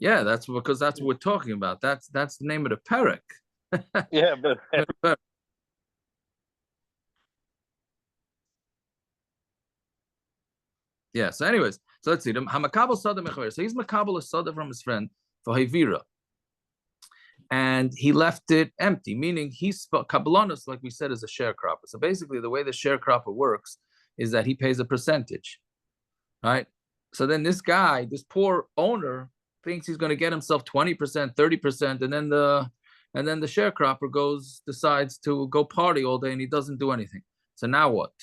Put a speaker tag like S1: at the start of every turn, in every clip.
S1: Yeah, that's because that's what we're talking about. That's the name of the parak.
S2: Yeah, but
S1: yeah. So, anyways, so let's see. Hamakabel sada mechaver. So he's makabel a sada from his friend for hayvira, and he left it empty. Meaning he's kabbalanus, like we said, is a sharecropper. So basically, the way the sharecropper works is that he pays a percentage, right? So then this guy, this poor owner, thinks he's going to get himself 20%, 30%, and then the sharecropper decides to go party all day and he doesn't do anything. So now what?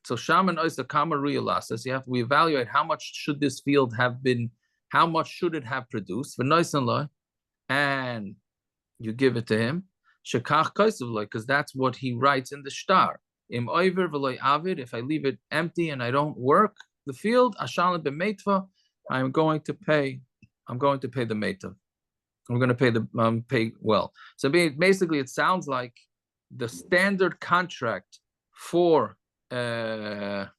S1: So Shaman Oysa Kama realizes we evaluate how much should this field have been, how much should it have produced, and you give it to him, because that's what he writes in the shtar. Im oiver v'loy avid, if I leave it empty and I don't work the field, ashalim b'meitva, I'm going to pay the meitav. I'm going to pay pay well. So basically, it sounds like the standard contract for what are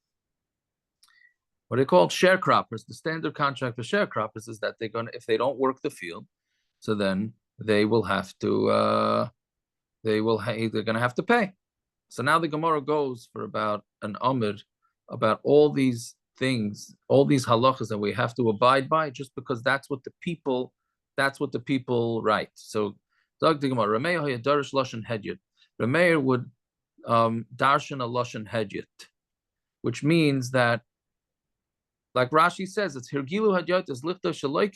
S1: they called, sharecroppers. The standard contract for sharecroppers is that if they don't work the field, so then they will have to they're going to have to pay. So now the Gemara goes for about an amud about all these things, all these halachas that we have to abide by, just because that's what the people write. So Zog the Gemara, Rameir darish lashon hedyot. Rameir would darshan a lashon hedyot, which means that, like Rashi says, it's hirgilu hadyot is lichta shaloik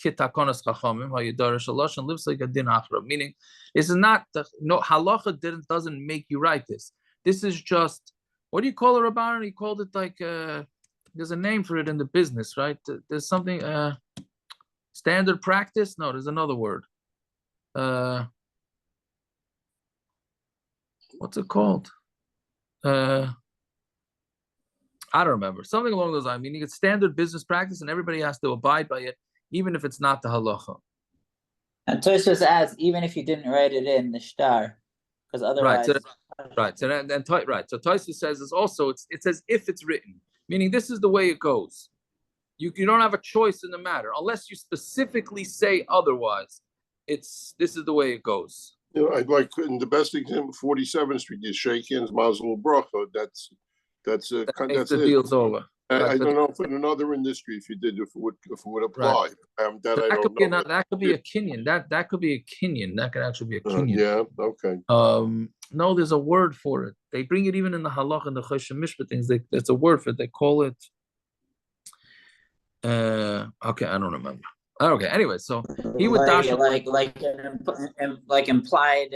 S1: kitakonas chachamim hayidarish lashon lives like a din achra. Meaning, this is not no halacha doesn't make you write this. This is just, what do you call it, Rabban? He called it like there's a name for it in the business, right? There's something standard practice. No, there's another word. What's it called? I don't remember. Something along those lines. Meaning it's standard business practice, and everybody has to abide by it, even if it's not the halacha.
S3: And Tosfos adds, even if you didn't write it in the shtar, because otherwise,
S1: right. So Tosfos says it says if it's written, meaning this is the way it goes. You don't have a choice in the matter unless you specifically say otherwise. This is the way it goes.
S4: I'd like, in the best example, 47th Street, you shake hands, mazel bracha. That's the
S1: deal's over.
S4: I don't know if in another industry if it would apply.
S1: Right. That could be a kinyan. That could be a kinyan. That could actually be a kinyan.
S4: Yeah. Okay.
S1: No, there's a word for it. They bring it even in the halach and the choshen mishpat things. There's a word for it. They call it. Okay, I don't remember. Okay, anyway, so he would
S3: like implied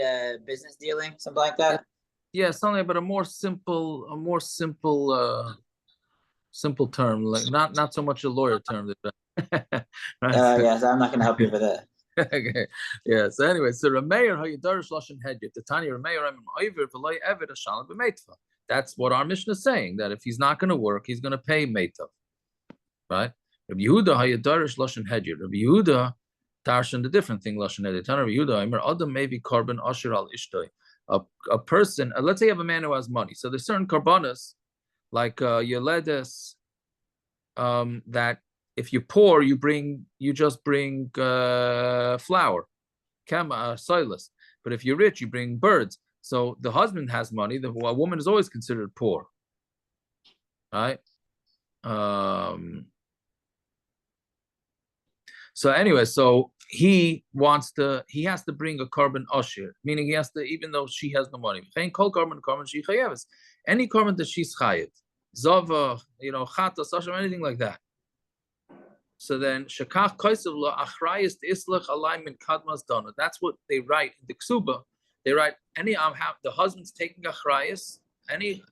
S3: business dealing, something like that.
S1: Yeah, something, but a more simple term, like not so much a lawyer term.
S3: Right? Yes, I'm not going to help you with that.
S1: Okay, yeah. So anyway, so Rameir hayidarish lashon hedyot. The Tanya Rameir oiver v'loy eved ashalim b'meitva. That's what our Mishnah is saying. That if he's not going to work, he's going to pay meitav, right? Rabbi Yehuda hayidarish lashon hedyot. Rabbi Yehuda darshan the different thing lashon hedyot. Rabbi Yehuda Aimer adam maybe carbon asher al ishtoi. A person, let's say you have a man who has money. So there's certain karbanas, like Yeledes, that if you pour, you just bring flour, kama, silas. But if you're rich, you bring birds. So the husband has money. A woman is always considered poor, right? So anyway, so he has to bring a carbon usher, meaning he has to, even though she has no money. Any carbon that she's chayev, zava, chatas, asham, anything like that. So then shakach kaisav la achrayis islach alayim kadmas dana. That's what they write in the ksuba. They write the husband's taking achrayis, any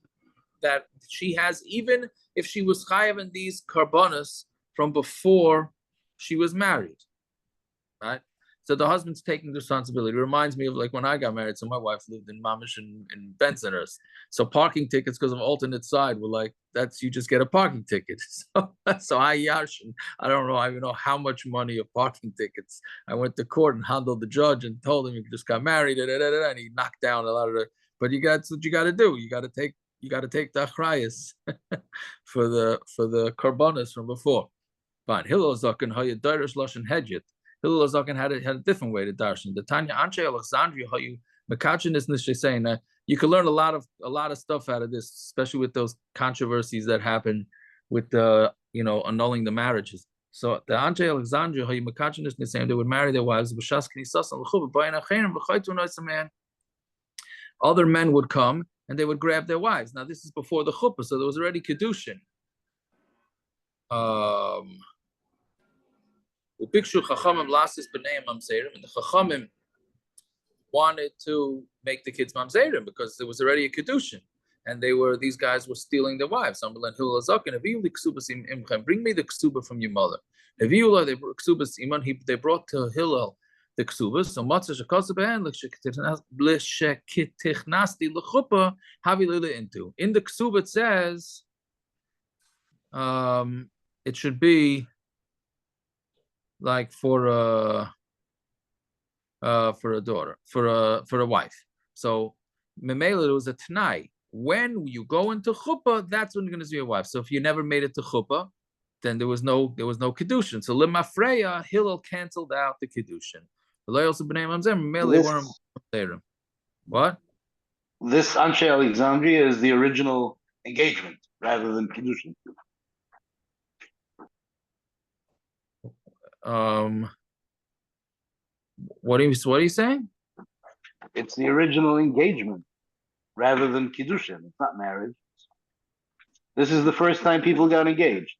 S1: that she has, even if she was chayev in these karbonas from before she was married, right? So the husband's taking the responsibility. It reminds me of like when I got married. So my wife lived in Mamish in Bensonhurst. So parking tickets because of alternate side were like, you just get a parking ticket. So I don't know, I even know how much money of parking tickets. I went to court and handled the judge and told him you just got married, and he knocked down a lot of it. But that's what you got to do. You got to take the achrayas for the karbanas from before. Fine. Hillel Zaken Hayy Darish Lashon Hedjit. Hillel Zaken had a different way to darshan. The Tanya Anshe Alexandria Hayu Makachin is Nishay saying that you can learn a lot of stuff out of this, especially with those controversies that happen with the annulling the marriages. So the Anshe Alexandria Hayu Makachin is Nishay, they would marry their wives. Other men would come and they would grab their wives. Now this is before the chuppah, so there was already kedushin. And the Chachamim wanted to make the kids mamzerim because there was already a kedushin, and these guys were stealing their wives. Bring me the ksuba from your mother. They brought to Hillel the ksubas. So in the ksuba it says it should be like for a daughter, for a wife. So memela, it was a t'nai. When you go into chuppah, that's when you're going to see a wife. So if you never made it to chuppah, then there was no kedushin. So lemafreya, Hillel canceled out the kedushin. What?
S2: This Anshe Alexandria is the original engagement rather than kedushin.
S1: What are you saying?
S2: It's the original engagement rather than kiddushin. It's not marriage. This is the first time people got engaged.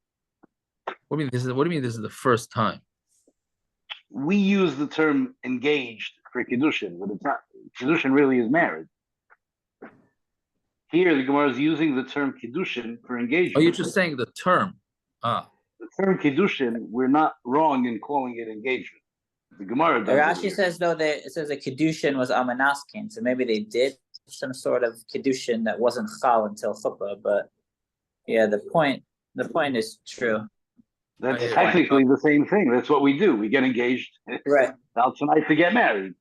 S1: What do you mean this is the first time?
S2: We use the term engaged for kiddushin, but it's not. Kiddushin really is marriage. Here, the Gemara is using the term kiddushin for engagement.
S1: Oh, you're just saying the term.
S2: The term kiddushin, we're not wrong in calling it engagement. The Gemara does.
S3: Rashi says though that it says the kiddushin was amanaskin, so maybe they did some sort of kiddushin that wasn't chal until chuppah. But yeah, the point is true.
S2: That's technically the same thing. That's what we do. We get engaged.
S3: Right.
S2: Out tonight to get married.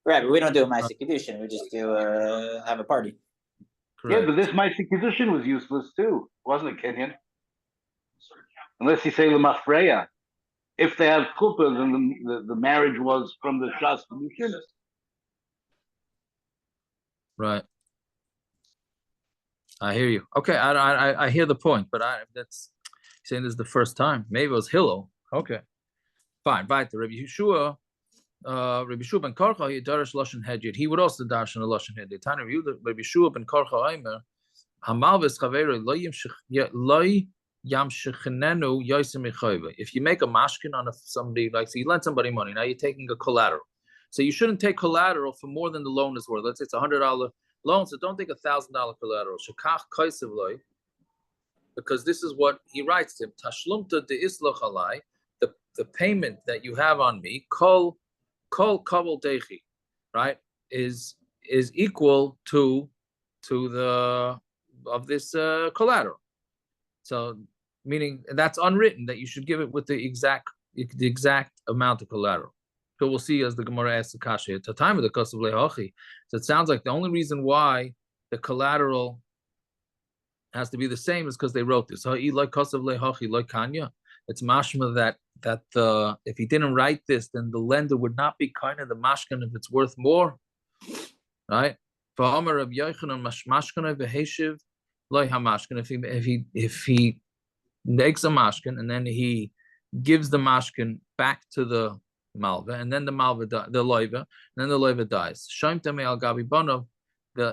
S3: Right, but we don't do a Maaseh Kiddushin. We just do have a party.
S2: Correct. Yeah, but this Maaseh Kiddushin was useless too, wasn't it, Kenyon? Unless you say Lemafreya. If they have chuppah, then the marriage was from the Shas Kiddushin.
S1: Right. I hear you. Okay, I hear the point, but that's saying this is the first time. Maybe it was Hillel. Okay, fine. Weiter. Rabbi Yeshua ben Karcha, he darish lashon hedjid. He would also dash in a lashon hedjid. Tanya Rabbi Yeshua ben Karcha Aimer, Hamalves Chaveru loy yamshechenenu yosim echayve. If you make a mashkin on somebody, like so you lend somebody money, now you're taking a collateral. So you shouldn't take collateral for more than the loan is worth. Let's say it's $100 loan, so don't take $1,000 collateral. Shekach kaisev loy, because this is what he writes to him. Tashlumta de islach alai, the payment that you have on me, kol kabel dechi, right, is equal to the of this collateral. So meaning that's unwritten that you should give it with the exact amount of collateral. So we'll see as the Gemara asks the kasha at the time of the kasav lehachi. So it sounds like the only reason why the collateral has to be the same is because they wrote this. Like kasav lehachi, like kanya. It's mashma that if he didn't write this, then the lender would not be kind of the mashkan if it's worth more, right? If he makes a mashkin and then he gives the mashkin back to the malva, and then the loiva, and then the loiva dies.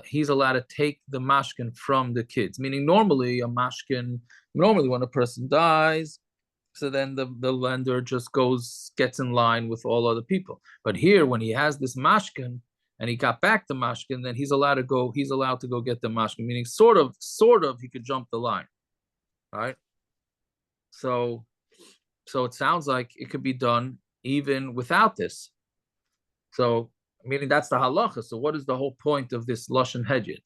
S1: He's allowed to take the mashkin from the kids. Meaning, normally when a person dies, so then the lender just gets in line with all other people. But here, when he has this mashkin and he got back the mashkin, then he's allowed to go get the mashkin. Meaning, sort of, he could jump the line, right? So it sounds like it could be done even without this. So, meaning that's the halacha. So what is the whole point of this lashon hedjid?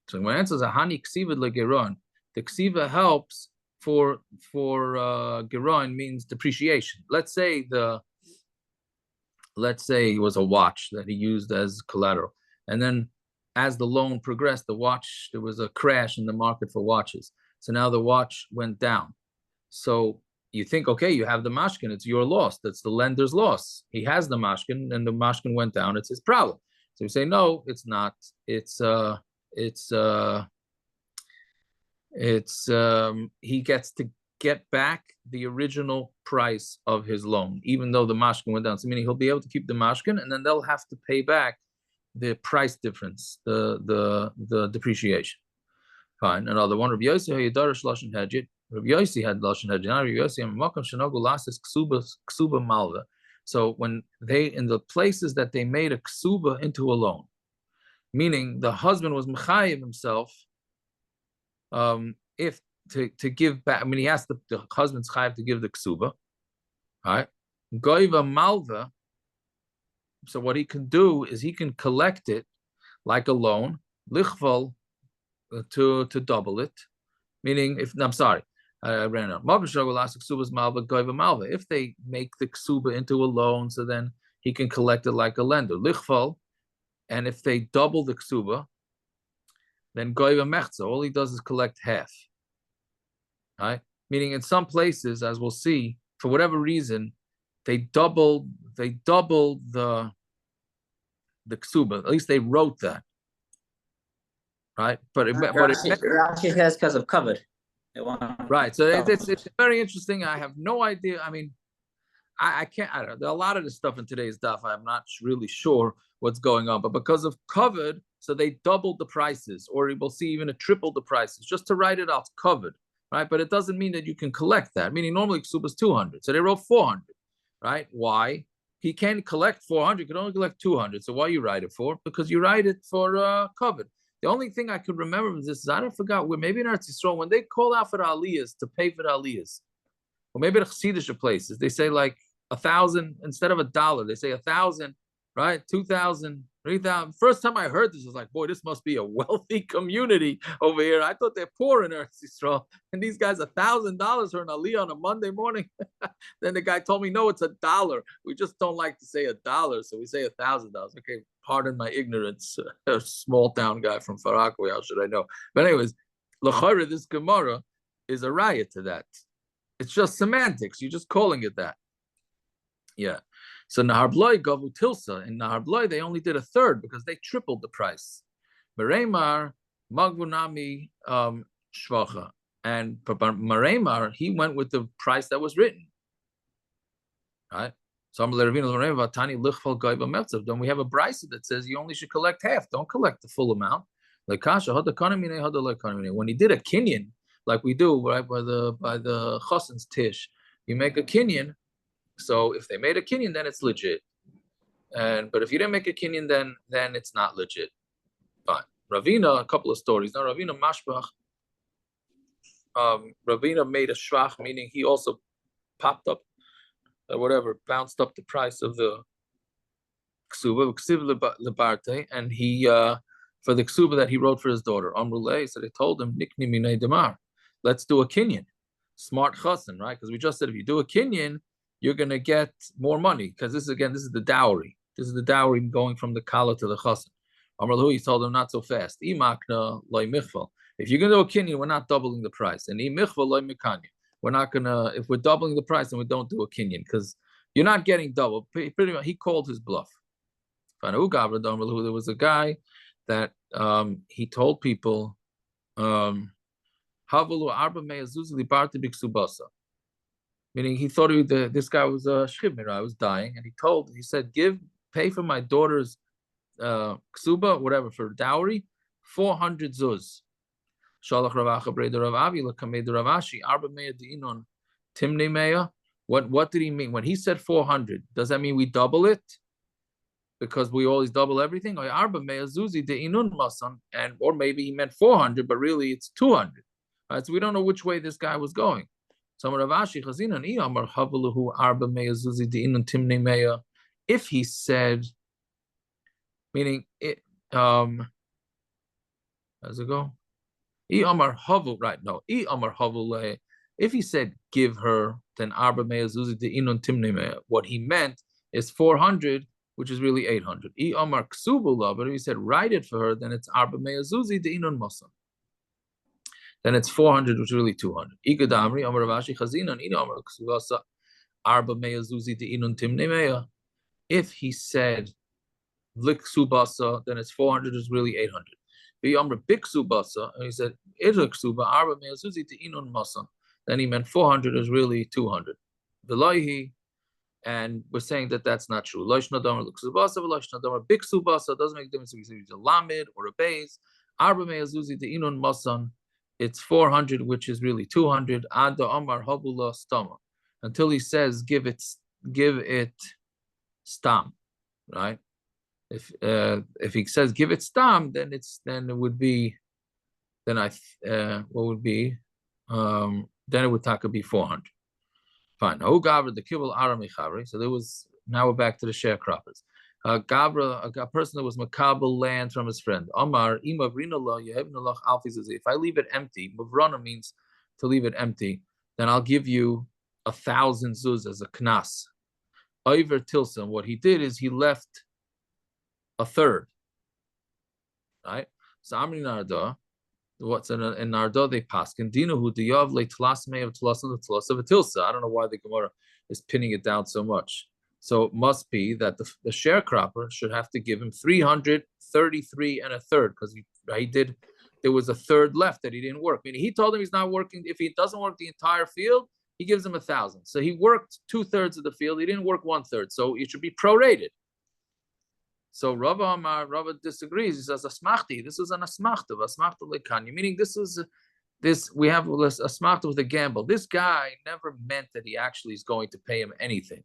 S1: So when it answers a hani ksiva legeron, the ksiva helps for geron means depreciation. Let's say it was a watch that he used as collateral, and then as the loan progressed, there was a crash in the market for watches. So now the watch went down. So you think, okay, you have the mashkin, it's your loss. That's the lender's loss. He has the mashkin, and the mashkin went down. It's his problem. So we say, no, it's not. He gets to get back the original price of his loan, even though the mashkin went down. So meaning he'll be able to keep the mashkin, and then they'll have to pay back the price difference, the depreciation. Fine. Another one. Rabbi Yossi Hayadarish Lashon Hedjit. Rabbi Yossi had Lashon Hedjit. Rabbi Yossi and Makam Shenogu Lasis Ksuba Malva. So when they, in the places that they made a ksuba into a loan, meaning the husband was mechayiv himself, if to give back. I mean, he asked the husband's chayiv to give the ksuba. All right. Goiva Malva. So what he can do is he can collect it like a loan, lichval, to double it, meaning I ran out. If they make the ksuba into a loan, so then he can collect it like a lender, lichval, and if they double the ksuba, then goiva mechza. All he does is collect half. Right? Meaning, in some places, as we'll see, for whatever reason, they double the ksuba. At least they wrote that. Right, but
S3: Rashi says because of covered.
S1: Right, so it's very interesting. I have no idea. I mean, I can't. I don't know. A lot of the stuff in today's daf, I'm not really sure what's going on. But because of covered, so they doubled the prices, or we'll see even tripled the prices, just to write it out covered. Right, but it doesn't mean that you can collect that. Meaning normally ksuba is 200, so they wrote 400. Right, why? He can't collect 400. He can only collect 200. So why you write it for? Because you write it for covered. The only thing I could remember was this: I don't forgot where, maybe in Eretz Yisrael, when they call out for the aliyahs to pay for the aliyahs, or maybe the Chassidish places, they say like 1,000 instead of $1. They say 1,000, right? 2,000, 3,000. First time I heard this, I was like, boy, this must be a wealthy community over here. I thought they're poor in Eretz Yisrael, and these guys $1,000 for an aliyah on a Monday morning. Then the guy told me, no, it's $1. We just don't like to say $1, so we say $1,000. Okay. Pardon my ignorance, a small town guy from Farakwe, how should I know? But anyways, l'chayra, this Gemara is a raya to that. It's just semantics. You're just calling it that. Yeah. So Nahar Bloi Gavu Tilsa. In Nahar Bloi, they only did a third because they tripled the price. Meremar Magvunami Shvacha. And Meremar, he went with the price that was written. Right? Then we have a brisa that says you only should collect half. Don't collect the full amount. When he did a kinyan, like we do right by the chassan's tish, you make a kinyan. So if they made a kinyan, then it's legit. But if you didn't make a kinyan, then it's not legit. Fine. Ravina, a couple of stories. Now Ravina mashbach. Ravina made a shvach, meaning he also popped up. Bounced up the price of the ksuba, and he for the ksuba that he wrote for his daughter. Amrulay, so they told him, Nikni minay demar, let's do a kinyan. Smart chassan, right? Because we just said if you do a kinyan, you're gonna get more money. Because this is the dowry. This is the dowry going from the kala to the chassan. Amrulay, he told him not so fast. Imakna loy michval. If you're gonna do a kinyan, we're not doubling the price. And michval loy mikanya. We're not gonna, if we're doubling the price, then we don't do a kinyan because you're not getting double. Pretty much, he called his bluff. There was a guy that he told people, meaning he thought this guy was a shchibmira, was dying, and he said, pay for my daughter's ksuba, whatever, for dowry, 400 zuz. What did he mean when he said 400? Does that mean we double it because we always double everything? Or maybe he meant 400, but really it's 200. Right, so we don't know which way this guy was going. If he said, meaning it, how's it go? Right, no. If he said give her, then arba mea zuzi de inun timne mea. What he meant is 400, which is really 800. But if he said write it for her, then it's arba mea zuzi de inun mosan. then it's 400, which is really 200. If he said liksubasa, then it's 400, is really 800. And he said then he meant 400 is really 200. And we're saying that that's not true. Big subasa doesn't make a difference if it's a lamid or a base. It's 400, which is really 200. Until he says give it stam, right? If he says give it stam, then it would be then what would be then it would be 400. Fine. The kibul arami. So there was, now we're back to the sharecroppers. Gabra, a person that was makabel land from his friend. Amar if I leave it empty, mavrana means to leave it empty, then I'll give you 1,000 zuz as a knas. Over tilson, what he did is he left a third. Right? So Amri Narda, what's in Narda they paskin dinahu diyav le tlasme of tlas of a tilsa. I don't know why the Gemara is pinning it down so much. So it must be that the sharecropper should have to give him 333 and a third, because there was a third left that he didn't work. Meaning he told him he's not working. If he doesn't work the entire field, he gives him 1,000. So he worked 2/3 of the field. He didn't work 1/3. So it should be prorated. So Rava disagrees. He says asmachti. This is an asmachta lekanya, meaning we have a asmachta with a gamble. This guy never meant that he actually is going to pay him anything.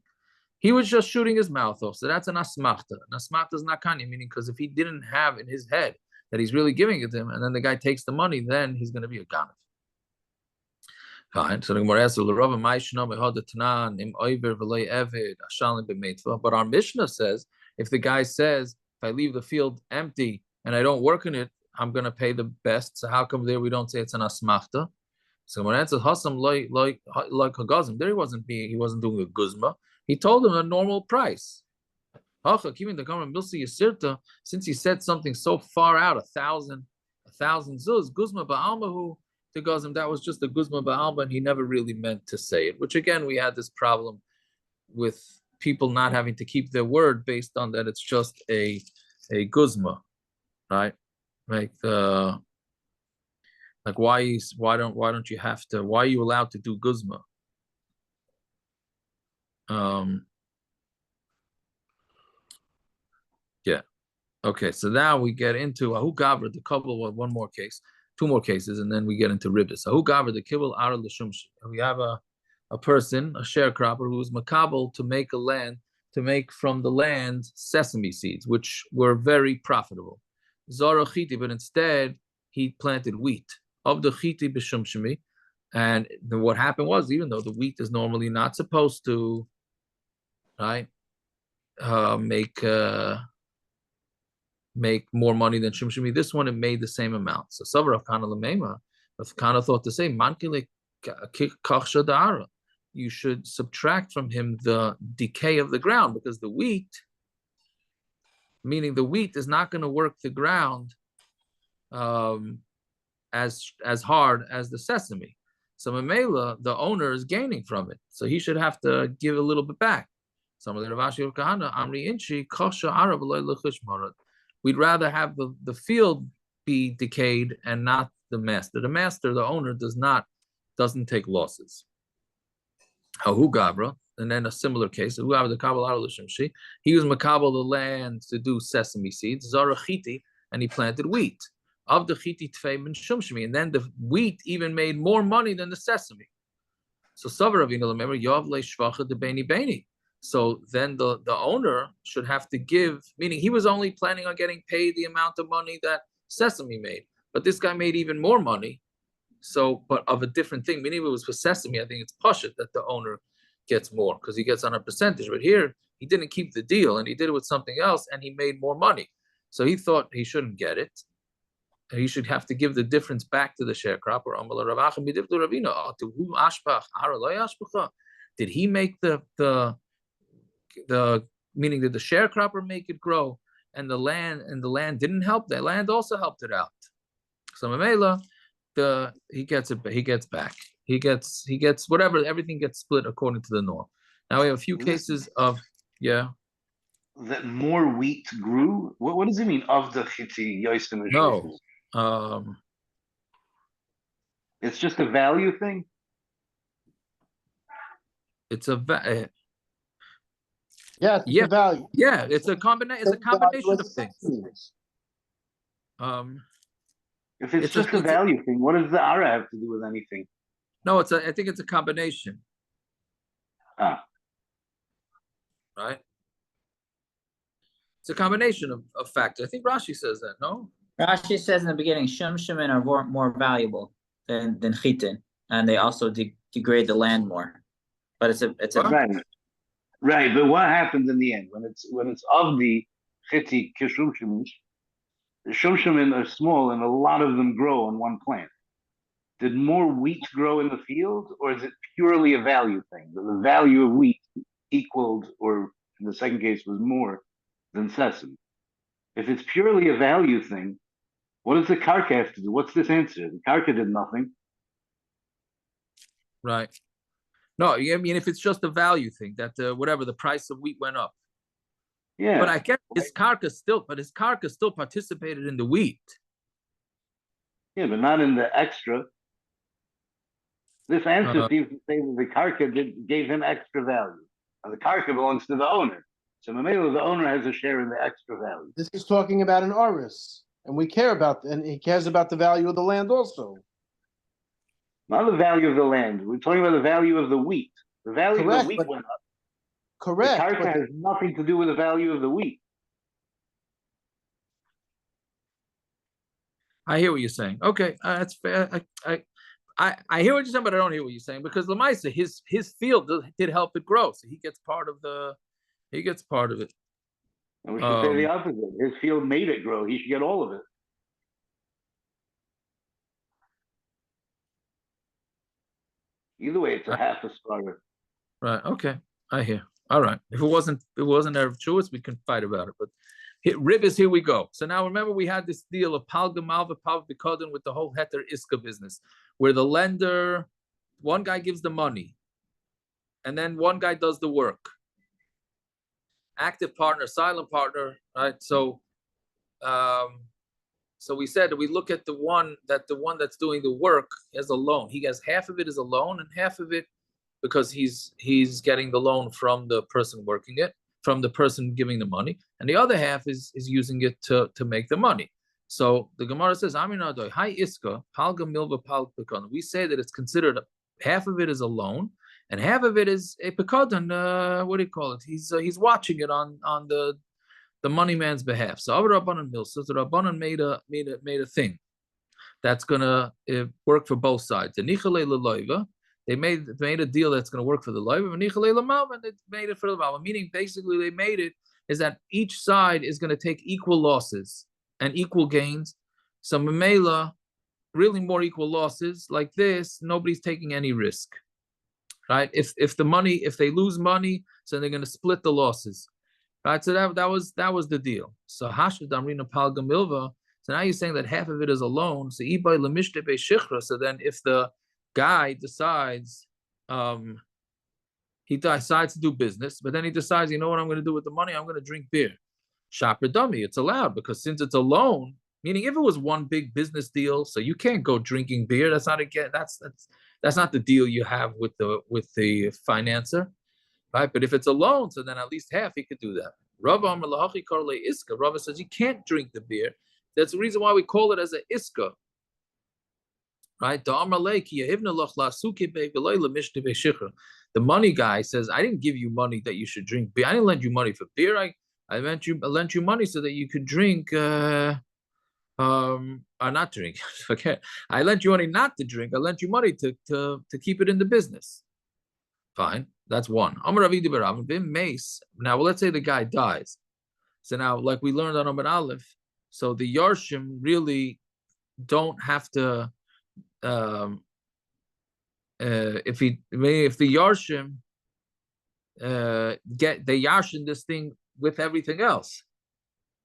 S1: He was just shooting his mouth off. So that's an asmachta. An asmachta is not kanya, meaning because if he didn't have in his head that he's really giving it to him, and then the guy takes the money, then he's going to be a ganav. Fine. So the Gemara asks, but our Mishnah says, if the guy says, if I leave the field empty and I don't work in it, I'm going to pay the best. So how come there we don't say it's an asmachta? So when it says Hasam like Hagazim, there he wasn't doing a guzma. He told him a normal price. Since he said something so far out, 1,000 zuz, guzma ba'almahu to Gazim, that was just a guzma ba'alma, and he never really meant to say it. Which again, we had this problem with people not having to keep their word based on that it's just a guzma, right? Why don't you have to? Why are you allowed to do guzma? Yeah. Okay. So now we get into Ahu Gavra, the couple of one more case, two more cases, and then we get into Ribbis. Ahu Gavra, the kibul ara l'shumshi. We have a person, a sharecropper, who was makabel to make from the land sesame seeds, which were very profitable. Zara chiti, but instead he planted wheat. Of the chiti b'shumshimi, and what happened was, even though the wheat is normally not supposed to, right, make more money than shumshimi, this one it made the same amount. So Savar of Kana Lamema, if Kana thought to say mankile kachsha da'ara, you should subtract from him the decay of the ground, because the wheat, meaning the wheat is not going to work the ground as hard as the sesame. So Mamela, the owner, is gaining from it, so he should have to give a little bit back. Some of the Ravashi of Kahana, Amri Inchi, Kosha Arab, we'd rather have the field be decayed and not the master. The master, the owner, doesn't take losses. Hahu Gabra, and then a similar case. He was makabel the land to do sesame seeds, Zara Chiti, and he planted wheat. Of the Chiti Tfei min Shumshmi, and then the wheat even made more money than the sesame. So Savar Avinu remember Yav le Shvacha de Beni Beni. So then the owner should have to give, meaning he was only planning on getting paid the amount of money that sesame made, but this guy made even more money. So, but of a different thing, meaning if it was for sesame, I think it's pashut that the owner gets more because he gets on a percentage. But here, he didn't keep the deal and he did it with something else and he made more money. So he thought he shouldn't get it. He should have to give the difference back to the sharecropper. Did he make the meaning did the sharecropper make it grow and the land didn't help? The land also helped it out. So Mamela, he gets back. He gets whatever, everything gets split according to the norm. Now we have a few cases of
S2: that more wheat grew. What does it mean of the chiti yoistim?
S1: no.
S2: It's just a value thing.
S1: It's a
S5: It's a value.
S1: Yeah, it's a combination of things.
S2: If it's just a value thing, what does the ara have to do with anything?
S1: No, I think it's a combination. Right? It's a combination of factors. I think Rashi says that, no?
S3: Rashi says in the beginning, Shumshimin are more valuable than Chitin, and they also degrade the land more. But it's a
S2: right. But what happens in the end when it's of the Chiti Kishumshimin? The Shumshimin are small and a lot of them grow on one plant. Did more wheat grow in the field, or is it purely a value thing? The value of wheat equaled, or in the second case, was more than sesame. If it's purely a value thing, what does the karka have to do? What's this answer? The karka did nothing.
S1: Right. No, I mean, if it's just a value thing, that whatever, the price of wheat went up.
S2: Yeah.
S1: But I guess his karka still participated in the wheat.
S2: Yeah, but not in the extra. This answer seems to say that the karka gave him extra value. And the karka belongs to the owner. So Mamela, the owner, has a share in the extra value.
S5: This is talking about an oris, and we care about, and he cares about the value of the land also.
S2: Not the value of the land. We're talking about the value of the wheat. The value of the wheat went up.
S5: Correct.
S2: The karka has nothing to do with the value of the wheat.
S1: I hear what you're saying. Okay, that's fair. I hear what you're saying, but I don't hear what you're saying, because Lamaisa, his field did help it grow, so he gets part of it.
S2: And we should say the opposite. His field made it grow. He should get all of it. Either way, it's a half a starter.
S1: Right. Okay. I hear. All right. If it wasn't Erev Shavuos, we can fight about it. But Ribbis, here we go. So now remember, we had this deal of Palga Malva Palva Bikoden with the whole Heter Iska business, where the lender, one guy gives the money, and then one guy does the work. Active partner, silent partner, right? So we said that we look at the one that's doing the work as a loan. He has half of it as a loan and half of it because he's getting the loan from the person working it, from the person giving the money, and the other half is using it to make the money. So the Gemara says, "Aminadoi, hi iska palga milva palpikon." We say that it's considered half of it is a loan and half of it is a pekadon. What do you call it? He's watching it on the money man's behalf. So Abu Rabbanan Milsa, the Rabbanan made a thing that's gonna work for both sides. The Nichalei Leloiva, they made a deal that's gonna work for the Loiva, and Nichalei Lemalva, and they made it for the Malva. Meaning, basically, they made it is that each side is gonna take equal losses and equal gains. So Mamela, really more equal losses. Like this, nobody's taking any risk, right? If they lose money, so they're gonna split the losses. Right, so that was the deal. So Hashud Amrina Palga Milva. So now you're saying that half of it is a loan. So Ibay Lemishte Be Shichra. So then if the guy decides he decides to do business, but then he decides, you know what I'm going to do with the money? I'm going to drink beer. Shopper dummy, it's allowed, because since it's a loan, meaning if it was one big business deal, so you can't go drinking beer. That's not the deal you have with the financer. Right, but if it's a loan, so then at least half he could do that. Rava says you can't drink the beer. That's the reason why we call it as an iska. Right? The money guy says, I didn't give you money that you should drink beer. I didn't lend you money for beer. I lent you money so that you could drink or not drink. Okay. I lent you money not to drink. I lent you money to keep it in the business. Fine. That's one. Now, let's say the guy dies. So now, like we learned on Amar Aleph, so the Yarshim really don't have to, if the Yarshim get the Yarshin this thing with everything else,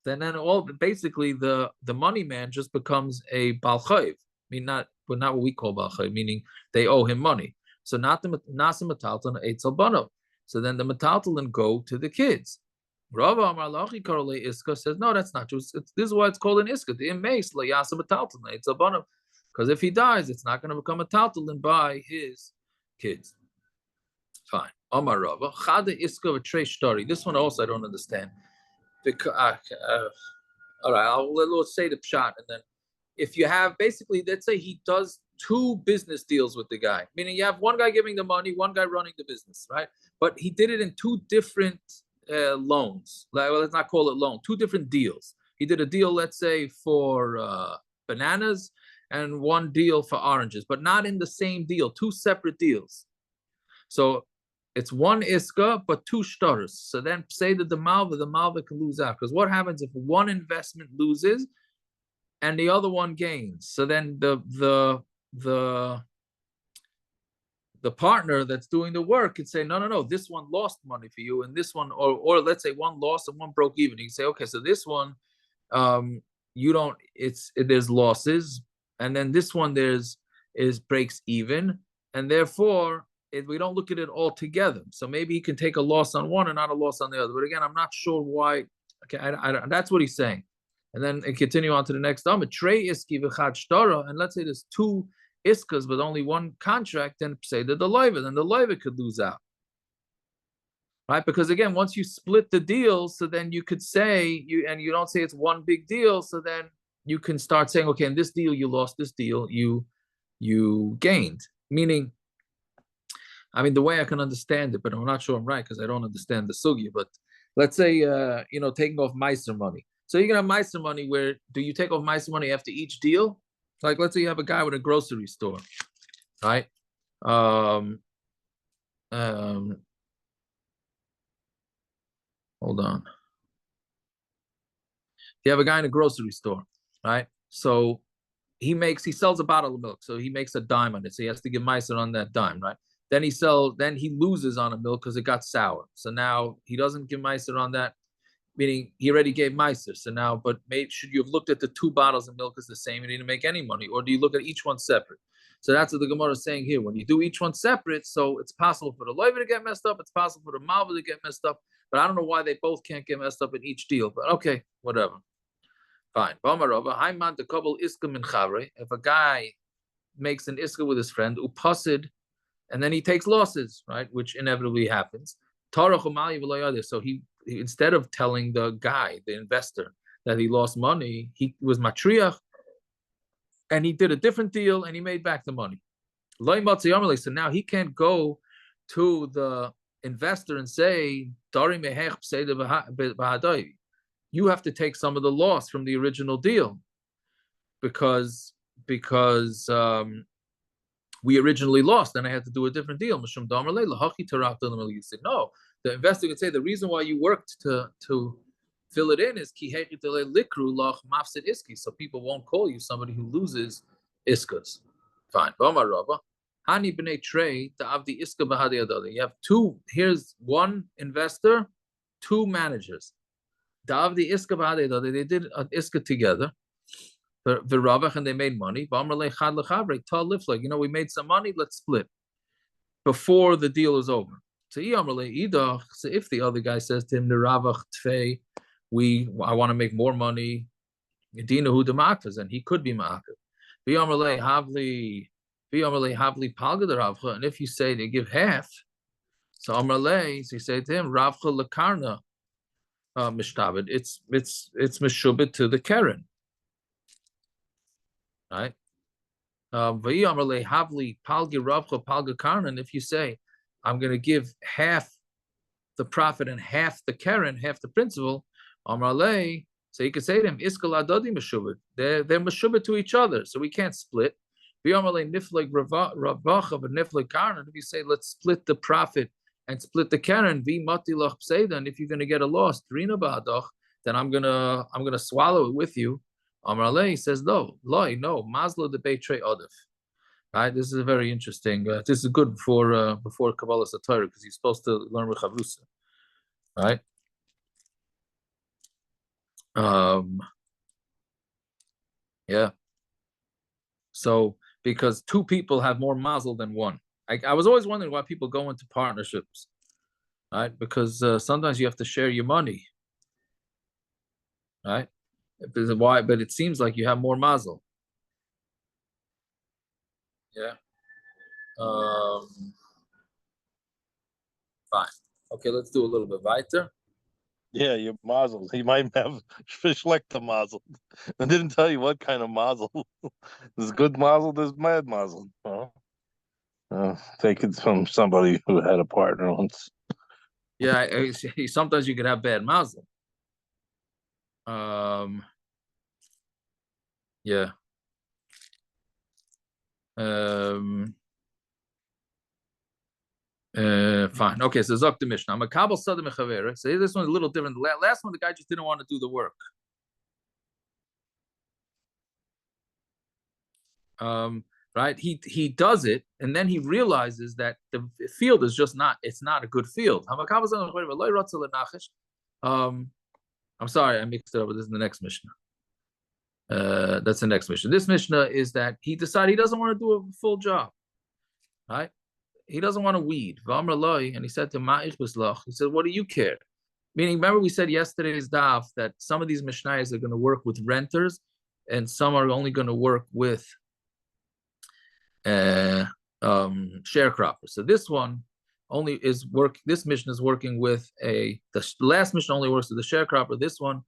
S1: then all basically the money man just becomes a Balchayv. mean not, but not what we call balchay, meaning they owe him money. So not the nasa metalton eitzel banav. So then the metalton go to the kids. Rava Amar Lachi Karole Iska says, no, that's not true. This is why it's called an Iska. The Imes La Yasa Metalton eitzel banav. Because if he dies, it's not going to become a taltalin by his kids. Fine. Amar Rava Chada Iska v'trei shtori. This one also I don't understand. All right, let's say the pshat, and then if you have basically, let's say he does 2 business deals with the guy, meaning you have one guy giving the money, one guy running the business, right? But he did it in 2 different loans. Well, let's not call it loan. 2 different deals. He did a deal, let's say, for bananas, and one deal for oranges, but not in the same deal. 2 separate deals. So it's 1 iska, but 2 shtaras. So then say that the malva can lose out. Because what happens if one investment loses and the other one gains? So then the partner that's doing the work could say, no, this one lost money for you, and this one, or let's say one lost and one broke even. You can say, okay, so this one, you don't, there's losses, and then this one breaks even, and therefore we don't look at it all together. So maybe he can take a loss on one and not a loss on the other. But again, I'm not sure why. Okay, that's what he's saying. And then continue on to the next. Trey iski v'chad shtara, and let's say there's 2 iskas but only 1 contract, then say that the loiva could lose out, right? Because again, once you split the deal, so then you could say you don't say it's one big deal, so then you can start saying, okay, in this deal you lost, this deal you gained. Meaning, I mean, the way I can understand it, but I'm not sure I'm right because I don't understand the sugya. But let's say, taking off Meiser money. So you're gonna have Meiser money. Where do you take off Meiser money after each deal? Like, let's say you have a guy with a grocery store, right? Hold on. You have a guy in a grocery store, right? So he sells a bottle of milk, so he makes a dime on it. So he has to give Meiser on that dime, right? Then he loses on a milk because it got sour. So now he doesn't give Meiser on that, meaning he already gave Meiser. So now, but should you have looked at the 2 bottles of milk as the same and didn't make any money? Or do you look at each one separate? So that's what the Gemara is saying here. When you do each one separate, so it's possible for the loiva to get messed up, it's possible for the malva to get messed up, but I don't know why they both can't get messed up in each deal. But okay, whatever. Fine. If a guy makes an iska with his friend, upasid, and then he takes losses, right, which inevitably happens. So he instead of telling the guy, the investor, that he lost money, he was matriach, and he did a different deal, and he made back the money. So now he can't go to the investor and say, you have to take some of the loss from the original deal because we originally lost, and I had to do a different deal. You said, no, the investor could say the reason why you worked to fill it in is so people won't call you somebody who loses iskas. Fine. You have 2, here's 1 investor, 2 managers. They did an iska together. The Ravach, and they made money. We made some money, let's split before the deal is over. So if the other guy says to him, the Ravach Tfei, I want to make more money, and he could be ma'akiv. And if you say they give half, so Amrle, so you say to him, Ravcha Lakarna Mishtabed, it's Meshubit to the Karen. Right? And if you say, I'm going to give half the profit and half the Karen, half the principal, so you could say to them, they're meshubit to each other, so we can't split. If you say, let's split the profit and split the Karen, and if you're going to get a loss, then I'm gonna swallow it with you. Amrale says, no, Maslo the Beitrei Odif. Right? This is a very interesting. This is good before Kabbalah Satorah, because you're supposed to learn with Chavrusa. Right? Yeah. So because two people have more mazel than one. I was always wondering why people go into partnerships, right? Because sometimes you have to share your money, right? Why? But it seems like you have more mazel. Yeah. Fine. Okay, let's do a little bit weiter.
S6: Yeah, your mazel. He might have schlechte mazel. I didn't tell you what kind of mazel. There's good mazel, there's mad mazel. Take it from somebody who had a partner once.
S1: Yeah, sometimes you could have bad mazel. Yeah. Fine. Okay, so Zok the Mishnah. I'm a Kabul Sada Mechavera. So this one's a little different. The last one, the guy just didn't want to do the work. Right? He does it, and then he realizes that the field is just not. It's not a good field. I'm sorry, I mixed it up. This is the next Mishnah. That's the next Mishnah. This Mishnah is that he decided he doesn't want to do a full job. Right? He doesn't want to weed. And he said to Ma'ich Bislach, he said, what do you care? Meaning, remember we said yesterday's daf that some of these Mishnayos are going to work with renters and some are only going to work with sharecroppers. So this one only is this Mishnah is working with the last Mishnah only works with the sharecropper. This one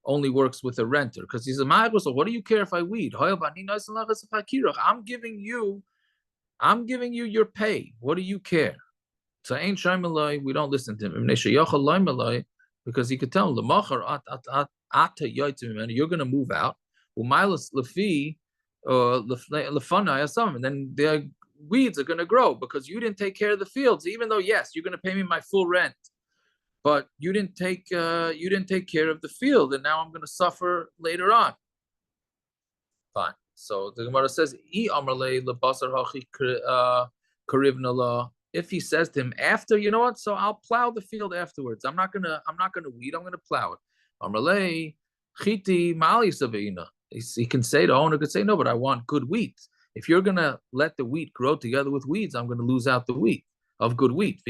S1: only works with a renter. Because he said, Ma'ich Bislach, what do you care if I weed? I'm giving you your pay. What do you care? So ain't shaymalai. We don't listen to him because he could tell him you're going to move out. And then their weeds are going to grow because you didn't take care of the fields. Even though yes, you're going to pay me my full rent, but you didn't take care of the field, and now I'm going to suffer later on. Fine. So the Gemara says, if he says to him after, you know what? So I'll plow the field afterwards. I'm not gonna weed. I'm gonna plow it. He can say, the owner could say, no, but I want good wheat. If you're gonna let the wheat grow together with weeds, I'm gonna lose out the wheat of good wheat.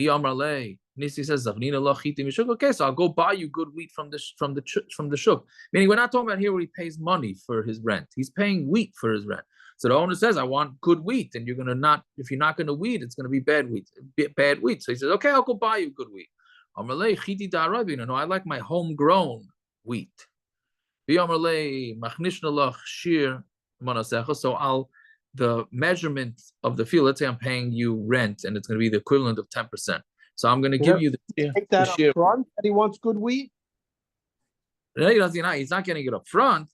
S1: Nisi says, okay, so I'll go buy you good wheat from the shuk. Meaning, we're not talking about here where he pays money for his rent. He's paying wheat for his rent. So the owner says, I want good wheat, and if you're not going to weed, it's going to be bad wheat. So he says, okay, I'll go buy you good wheat. No, I like my homegrown wheat. So the measurement of the field, let's say I'm paying you rent, and it's going to be the equivalent of 10%. So I'm going to give you
S5: take that up front that he wants good wheat.
S1: No, he's not getting it up front.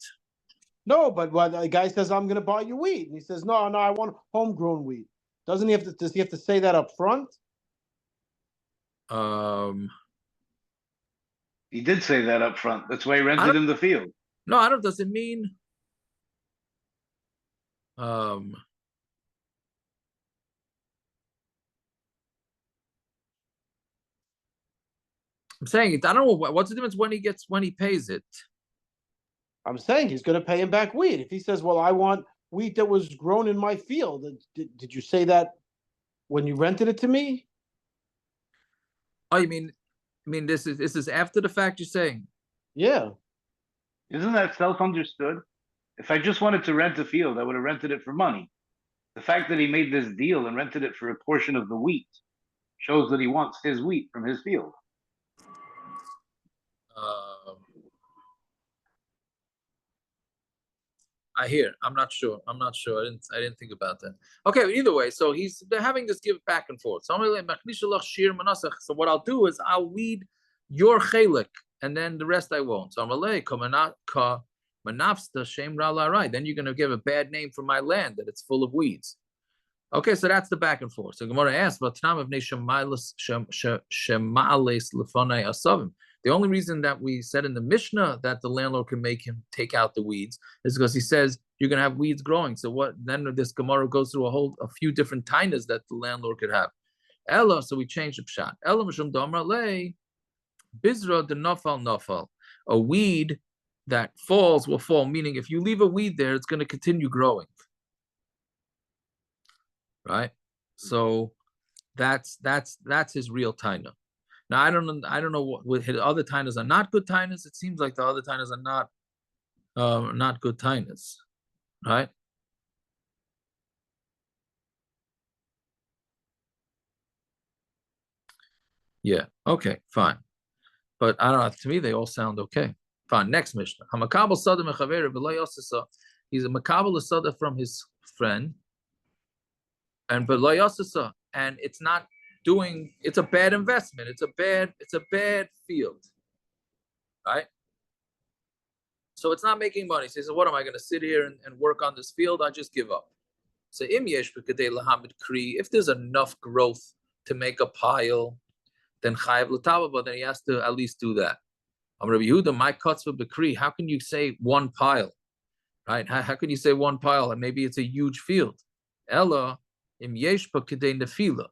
S5: No, but the guy says, I'm going to buy you wheat. And he says, no, I want homegrown wheat. Does he have to say that up front?
S2: He did say that up front. That's why he rented him the field.
S1: No, I don't. Does it mean? I'm saying it. I don't know what's the difference when he pays it.
S5: I'm saying he's going to pay him back wheat. If he says, well, I want wheat that was grown in my field, did you say that when you rented it to me?
S1: Oh, you mean this is after the fact you're saying?
S5: Yeah.
S2: Isn't that self-understood? If I just wanted to rent a field, I would have rented it for money. The fact that he made this deal and rented it for a portion of the wheat shows that he wants his wheat from his field.
S1: I hear. I'm not sure. I didn't think about that. Okay, either way, so they're having this give back and forth. So what I'll do is I'll weed your chelik, and then the rest I won't. So then you're going to give a bad name for my land that it's full of weeds. Okay, so that's the back and forth. So Gemara asks, the only reason that we said in the Mishnah that the landlord can make him take out the weeds is because he says you're going to have weeds growing. So what? Then this Gemara goes through a few different tainas that the landlord could have. Ella, so we changed the pshat. Ella mishum damar lei bizra de nafal. A weed that falls will fall. Meaning, if you leave a weed there, it's going to continue growing. right? So that's his real taina. Now I don't know what his other tainas are not good tainas. It seems like the other tainas are not good tainas, right? Yeah. Okay. Fine. But I don't know. To me, they all sound okay. Fine. Next Mishnah. Hamakabel sada mechaver v'lo yosesa. He's a makabel sada from his friend, and v'lo yosesa, and it's not doing. It's a bad investment. It's a bad field, right? So it's not making money. So he says, "What am I going to sit here and work on this field? I just give up." So im yesh b'kedei lahamid kri. If there's enough growth to make a pile, then chayav l'tavava, then he has to at least do that. Rabbi Yehuda, my katzva b'kri. How can you say one pile, right? How can you say one pile? And maybe it's a huge field. Ella im yesh b'kedei nefila.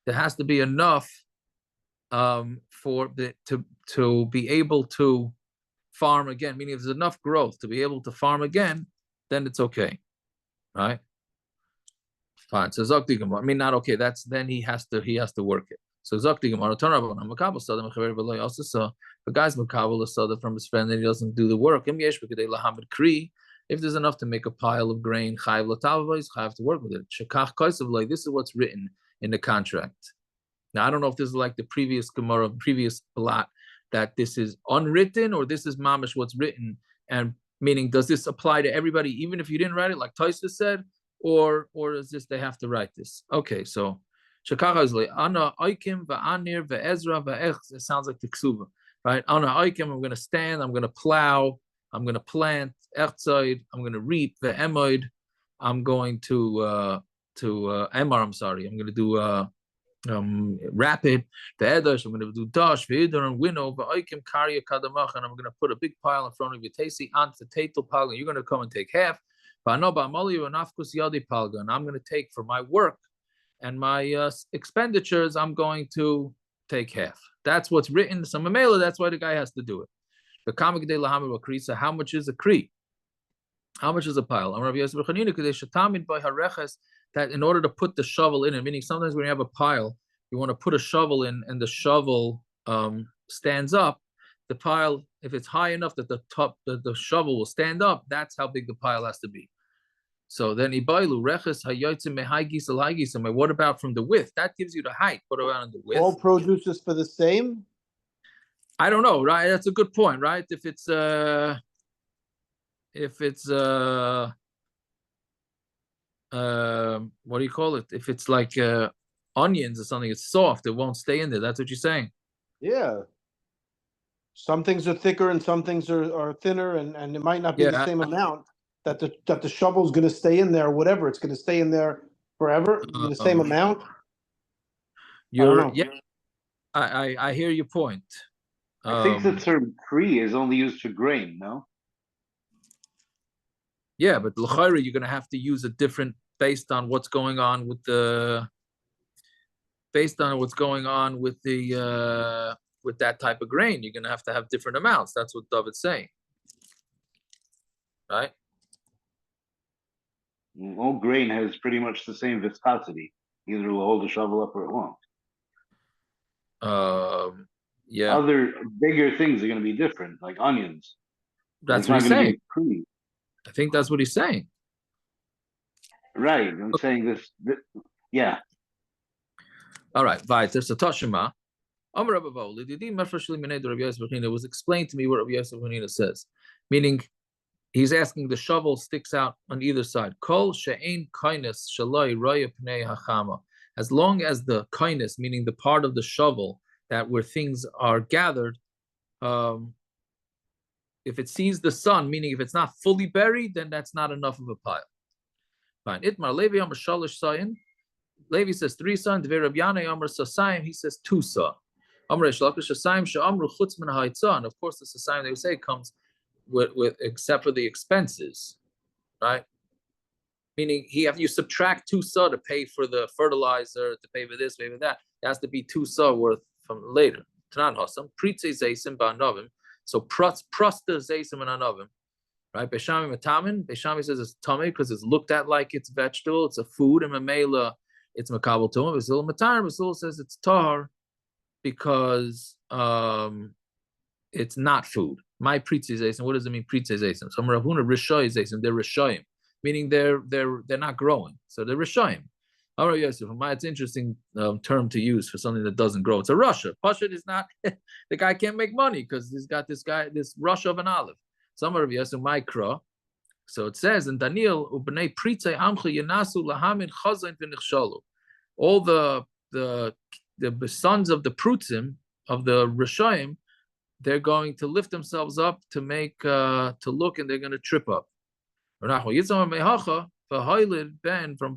S1: There has to be enough for to be able to farm again. Meaning, if there's enough growth to be able to farm again, then it's okay, right? Fine. So Zakti Gemara. I mean, not okay. That's then he has to work it. So Zakti Gemara. Turn around. Makabel sada mechaver v'lo yosesa. The guy's makabel sada from his friend and he doesn't do the work. Im yesh b'kedei lahamid kri. If there's enough to make a pile of grain, chayav l'tavava, he's chayav to work with it. Shekach kaisav like this is what's written in the contract. Now I don't know if this is like the previous Gemara, previous plot, that this is unwritten or this is mamish what's written, and meaning does this apply to everybody even if you didn't write it, like Taisa said? Or is this they have to write this? Okay, so Shekacha is like Ana Aikim va'anir ve'ezra ve'ech. It sounds like the ksuba, right? Ana Aikim, I'm going to stand, I'm going to plow, I'm going to plant, echtzayid, I'm going to reap, ve'emoid, I'm going to emar. I'm sorry, I'm going to do rapid, ve'edash, I'm going to do dash, ve'idar and winnow, ve'aikim karya kadamach, and I'm going to put a big pile in front of you, tesi ant v'tetel pal, and you're going to come and take half. And I'm going to take for my work and my expenditures, I'm going to take half. That's what's written. So Mamela, that's why the guy has to do it. So how much is a kri? How much is a pile? That in order to put the shovel in it, meaning sometimes when you have a pile, you want to put a shovel in and the shovel stands up. The pile, if it's high enough that the shovel will stand up, that's how big the pile has to be. So then ibailu reches hayotzim mehaigis alhaigis. What about from the width? That gives you the height. What about the width?
S5: All produce is for the same?
S1: I don't know, right? That's a good point, right? If it's what do you call it? If it's like onions or something, it's soft, it won't stay in there. That's what you're saying.
S5: Yeah. Some things are thicker and some things are thinner, and it might not be the same amount that the shovel's going to stay in there or whatever. It's going to stay in there forever, the same amount.
S1: I hear your point.
S2: I think the term kri is only used for grain, no?
S1: Yeah, but l'chayra, you're going to have to use a different based on what's going on with the with that type of grain. You're going to have different amounts. That's what David's saying, right?
S2: All grain has pretty much the same viscosity. Either it will hold the shovel up or it won't.
S1: Yeah.
S2: Other bigger things are going to be different, like onions.
S1: That's what he's saying. I think that's what he's saying.
S2: Right. I'm saying this yeah.
S1: All right. Weiter. So Tashima. It was explained to me what Rabbi Yosef Hanina says, meaning he's asking the shovel sticks out on either side. Kol she'ein kainis shaloi raya pnei hachama. As long as the kainis, meaning the part of the shovel that where things are gathered, if it sees the sun, meaning if it's not fully buried, then that's not enough of a pile. Fine. Itmar Levi Amar Shalish Sayin. Levi says 3 sa. Dvei Rabbi Yanai Amar Sasayim. He says 2 sa. Amar Shlakish Sasayim She'amru Chutz Min Ha'itza. And of course, the Sasayim they would say comes with except for the expenses, right? Meaning you subtract 2 sa to pay for the fertilizer, to pay for this, pay for that. It has to be 2 sa worth from later. Tanan Hasam Pritze Zeisim Ba'Novim. So Prusta Zeisim and Anovim. Right, Beshami Matamin. Beshami says it's tummy because it's looked at like it's vegetable, it's a food, and Mamela it's makabel tumah. Basil matar. Basil says it's tahar because it's not food. My pritzization. What does it mean pritzization? Some Rav Huna rishoyization. They're rishoyim, meaning they're not growing, so they're rishoyim. All right, Yosef. It's interesting term to use for something that doesn't grow. It's a Russia. Pashut is not. The guy can't make money because he's got this Russia of an olive. Some of Yosef Mikra. So it says in Daniel, "Ubnei pritzei amcha yanasu lahamin chazain v'nichshalu." All the sons of the prutzim of the Rishoyim, they're going to lift themselves up to make to look, and they're going to trip up. From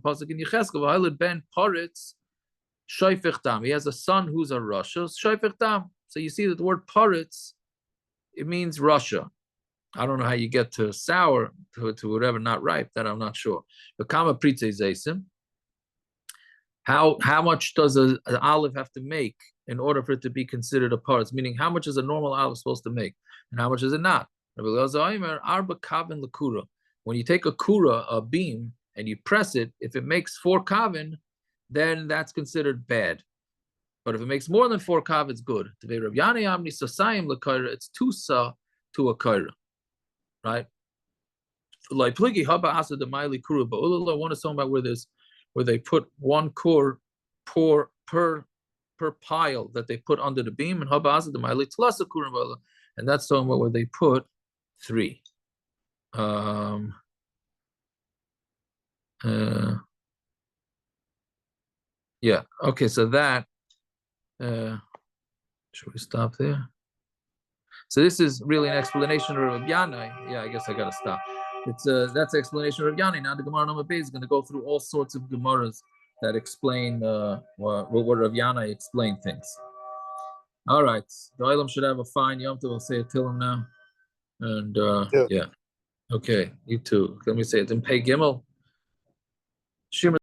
S1: Pasuk in Yecheskel, V'hailid ben Paritz Shoifech Dam. He has a son who's a Russia, Shoifech Dam. So you see that the word Paritz, it means Russia. I don't know how you get to sour to whatever not ripe. That I'm not sure. But kama pritzei zeisim. How much does an olive have to make in order for it to be considered a paritz? Meaning, how much is a normal olive supposed to make, and how much is it not? When you take a kura, a beam, and you press it, if it makes 4 kavin, then that's considered bad. But if it makes more than 4 kav, it's good. It's 2 sa to a kaira, right? Like pligi haba asa the maili kura, but one is talking about where they put 1 kur per pile that they put under the beam, and haba asa the maili tlasa kura, and that's talking about where they put 3. Yeah. Okay. So that. Should we stop there? So this is really an explanation of Rav Yanai. Yeah, I guess I gotta stop. It's that's the explanation of Rav Yanai. Now the Gemara number B is going to go through all sorts of Gemaras that explain what Rav Yanai explained things. All right, the Olam should have a fine Yom Tov. We'll say it till him now, and yeah. Okay, you too. Let me say it in Pei Gimel. Shimon